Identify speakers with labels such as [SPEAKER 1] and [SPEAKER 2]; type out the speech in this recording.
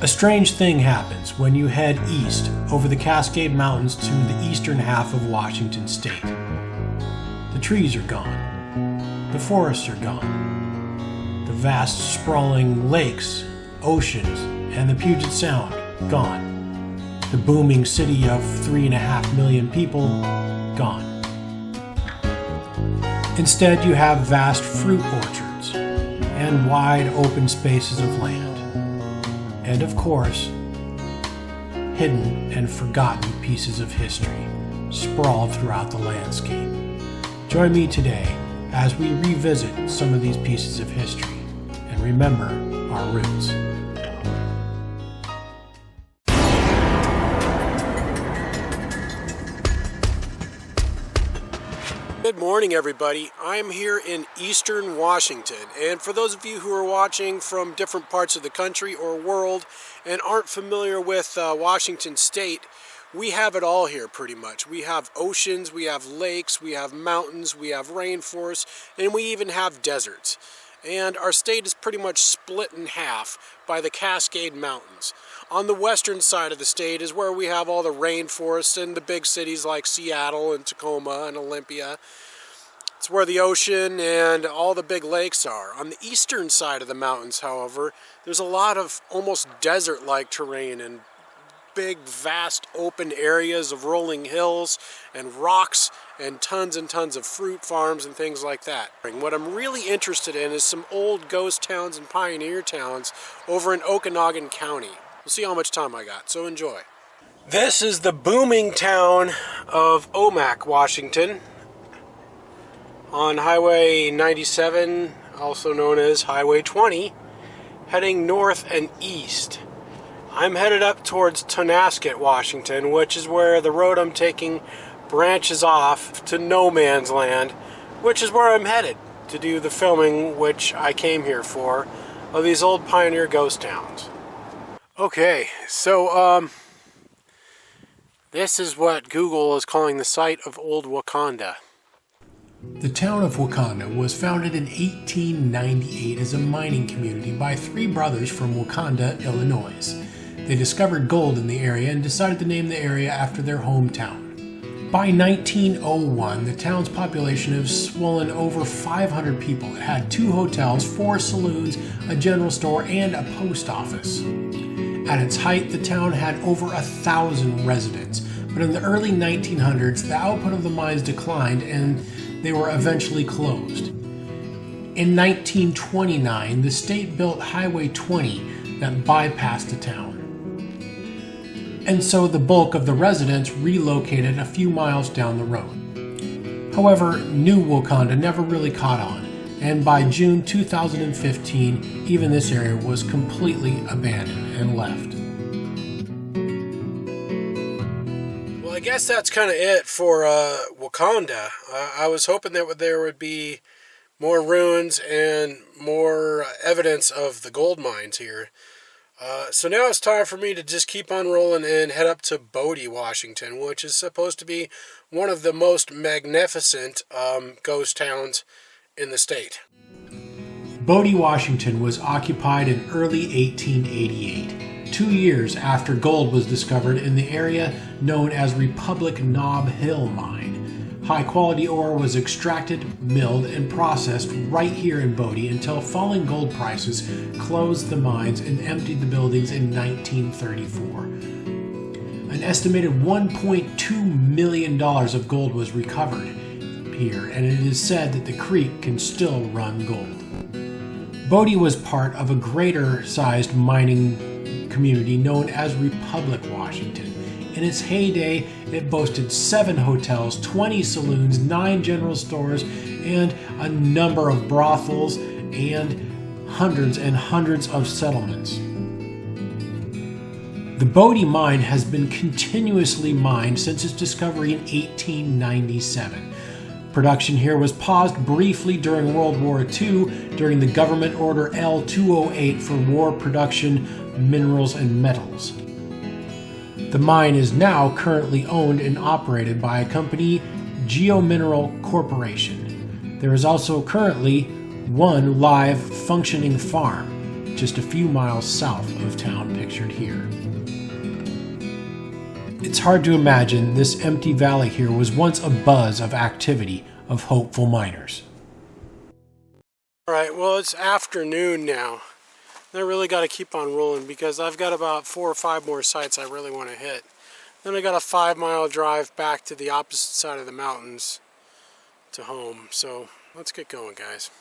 [SPEAKER 1] A strange thing happens when you head east over the Cascade Mountains to the eastern half of Washington state. The trees are gone. The forests are gone. The vast sprawling lakes, oceans, and the Puget Sound, gone. The booming city of 3.5 million people, gone. Instead, you have vast fruit orchards and wide open spaces of land. And of course, hidden and forgotten pieces of history sprawled throughout the landscape. Join me today as we revisit some of these pieces of history and remember our roots. Good morning, everybody. I'm here in eastern Washington, and for those of you who are watching from different parts of the country or world and aren't familiar with Washington State, we have it all here pretty much. We have oceans, we have lakes, we have mountains, we have rainforests, and we even have deserts. And our state is pretty much split in half by the Cascade Mountains. On the western side of the state is where we have all the rainforests and the big cities like Seattle and Tacoma and Olympia. It's where the ocean and all the big lakes are. On the eastern side of the mountains, however, there's a lot of almost desert-like terrain and big, vast, open areas of rolling hills and rocks and tons of fruit farms and things like that. What I'm really interested in is some old ghost towns and pioneer towns over in Okanogan County. We'll see how much time I got, so enjoy. This is the booming town of Omak, Washington, on Highway 97, also known as Highway 20, heading north and east. I'm headed up towards Tonasket, Washington, which is where the road I'm taking branches off to no man's land, which is where I'm headed to do the filming which I came here for, of these old pioneer ghost towns. Okay, so this is what Google is calling the site of old Wakanda. The town of Wakanda was founded in 1898 as a mining community by three brothers from Wauconda, Illinois. They discovered gold in the area and decided to name the area after their hometown. By 1901, the town's population had swollen over 500 people. It had 2 hotels, 4 saloons, a general store, and a post office. At its height, the town had over 1,000 residents, but in the early 1900s, the output of the mines declined and they were eventually closed. In 1929, the state built Highway 20 that bypassed the town. And so the bulk of the residents relocated a few miles down the road. However, new Wauconda never really caught on, and by June 2015, even this area was completely abandoned and left. Well, I guess that's kind of it for Wauconda. I was hoping that there would be more ruins and more evidence of the gold mines here. So now it's time for me to just keep on rolling and head up to Bodie, Washington, which is supposed to be one of the most magnificent ghost towns in the state. Bodie, Washington was occupied in early 1888, 2 years after gold was discovered in the area known as Republic Knob Hill Mine. High-quality ore was extracted, milled, and processed right here in Bodie until falling gold prices closed the mines and emptied the buildings in 1934. An estimated $1.2 million of gold was recovered here, and it is said that the creek can still run gold. Bodie was part of a greater-sized mining community known as Republic, Washington. In its heyday, it boasted 7 hotels, 20 saloons, 9 general stores, and a number of brothels and hundreds of settlements. The Bodie mine has been continuously mined since its discovery in 1897. Production here was paused briefly during World War II during the government order L-208 for war production, minerals, and metals. The mine is now currently owned and operated by a company, Geomineral Corporation. There is also currently one live functioning farm. just a few miles south of town pictured here. It's hard to imagine this empty valley here was once a buzz of activity of hopeful miners. Alright, well it's afternoon now. I really got to keep on rolling because I've got about 4 or 5 more sites I really want to hit. Then I got a 5-mile drive back to the opposite side of the mountains to home. So let's get going, guys.